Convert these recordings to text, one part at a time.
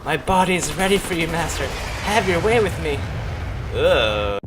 My body is ready for you, Master. Have your way with me. Ugh.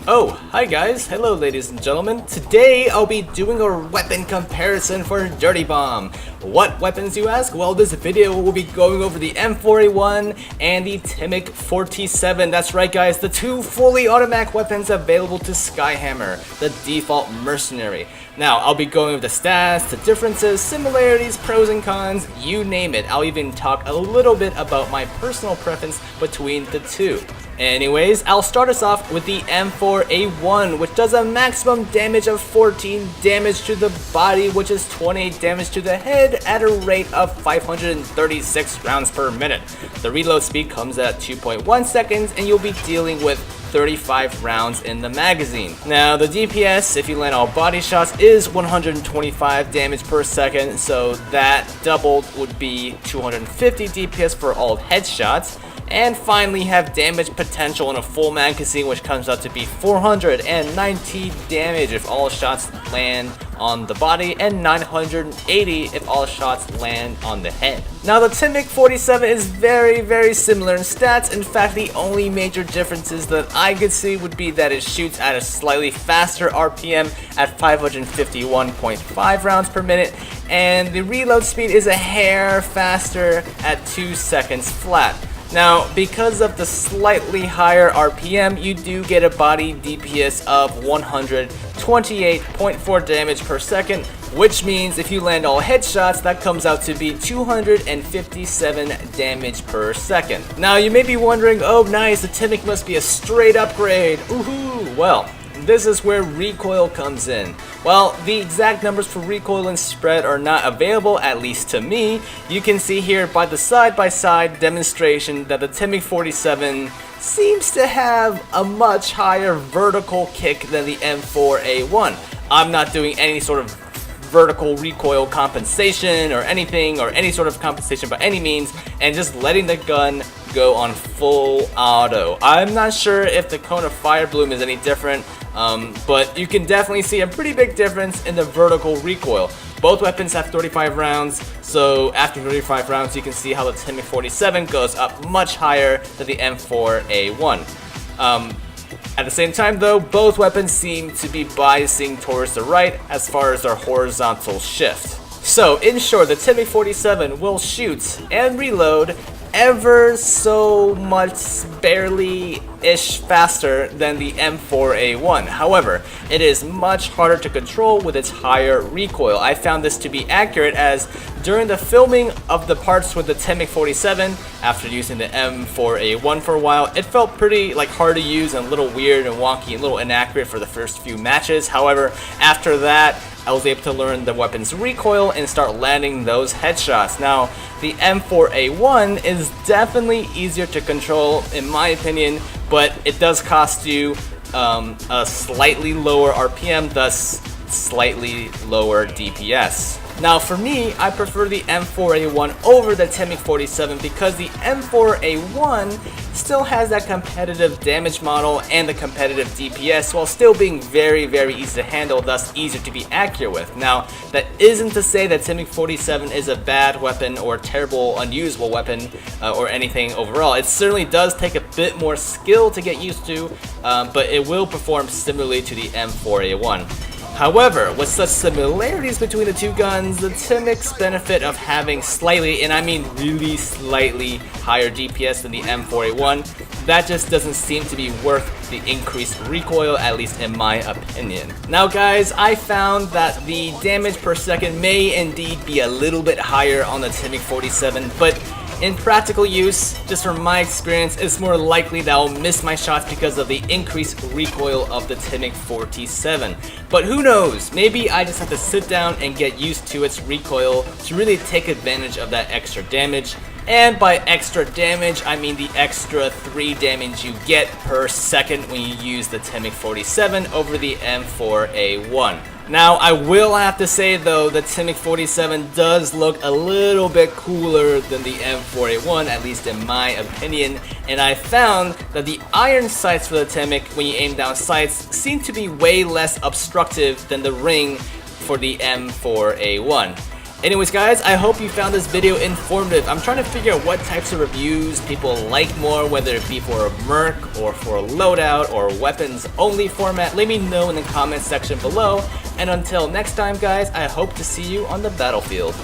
Oh, hi guys. Hello, ladies and gentlemen. Today, I'll be doing a weapon comparison for Dirty Bomb. What weapons, you ask? Well, this video will be going over the M4A1 and the Timik-47. That's right, guys. The two fully automatic weapons available to Skyhammer, the default mercenary. Now, I'll be going over the stats, the differences, similarities, pros and cons, you name it. I'll even talk a little bit about my personal preference between the two. Anyways, I'll start us off with the M4A1, which does a maximum damage of 14 damage to the body, which is 28 damage to the head at a rate of 536 rounds per minute. The reload speed comes at 2.1 seconds, and you'll be dealing with 35 rounds in the magazine. Now, the DPS, if you land all body shots, is 125 damage per second, so that doubled would be 250 DPS for all headshots. And finally, have damage potential in a full magazine, which comes out to be 490 damage if all shots land on the body, and 980 if all shots land on the head. Now, the Timik-47 is very similar in stats. In fact, the only major differences that I could see would be that it shoots at a slightly faster RPM at 551.5 rounds per minute, and the reload speed is a hair faster at 2 seconds flat. Now, because of the slightly higher RPM, you do get a body DPS of 128.4 damage per second, which means if you land all headshots, that comes out to be 257 damage per second. Now, you may be wondering, oh nice, the Timik must be a straight upgrade, ooh, well, this is where recoil comes in. Well, the exact numbers for recoil and spread are not available, at least to me. You can see here by the side-by-side demonstration that the Timik-47 seems to have a much higher vertical kick than the M4A1. I'm not doing any sort of vertical recoil compensation or anything, or any sort of compensation by any means, and just letting the gun go on full auto. I'm not sure if the cone of fire bloom is any different, but you can definitely see a pretty big difference in the vertical recoil. Both weapons have 35 rounds, so after 35 rounds you can see how the Timik-47 goes up much higher than the M4A1. At the same time though, both weapons seem to be biasing towards the right as far as their horizontal shift. So in short, the Timik-47 will shoot and reload ever so much barely-ish faster than the M4A1. However, it is much harder to control with its higher recoil. I found this to be accurate as during the filming of the parts with the Timik-47, after using the M4A1 for a while, it felt pretty hard to use and a little weird and wonky and a little inaccurate for the first few matches. However, after that, I was able to learn the weapon's recoil and start landing those headshots. Now, the M4A1 is definitely easier to control, in my opinion, but it does cost you a slightly lower RPM, thus slightly lower DPS. Now, for me, I prefer the M4A1 over the Timik-47 because the M4A1 still has that competitive damage model and the competitive DPS while still being very easy to handle, thus easier to be accurate with. Now, that isn't to say that Timik-47 is a bad weapon or a terrible, unusable weapon or anything overall. It certainly does take a bit more skill to get used to, but it will perform similarly to the M4A1. However, with such similarities between the two guns, the Timik's benefit of having slightly, and I mean really slightly, higher DPS than the M4A1, that just doesn't seem to be worth the increased recoil, at least in my opinion. Now guys, I found that the damage per second may indeed be a little bit higher on the Timik-47, but in practical use, just from my experience, it's more likely that I'll miss my shots because of the increased recoil of the Timik-47. But who knows, maybe I just have to sit down and get used to its recoil to really take advantage of that extra damage. And by extra damage, I mean the extra 3 damage you get per second when you use the Timik-47 over the M4A1. Now, I will have to say though, the Timik-47 does look a little bit cooler than the M4A1, at least in my opinion, and I found that the iron sights for the Timik, when you aim down sights, seem to be way less obstructive than the ring for the M4A1. Anyways guys, I hope you found this video informative. I'm trying to figure out what types of reviews people like more, whether it be for a merc or for a loadout or weapons only format. Let me know in the comments section below. And until next time guys, I hope to see you on the battlefield.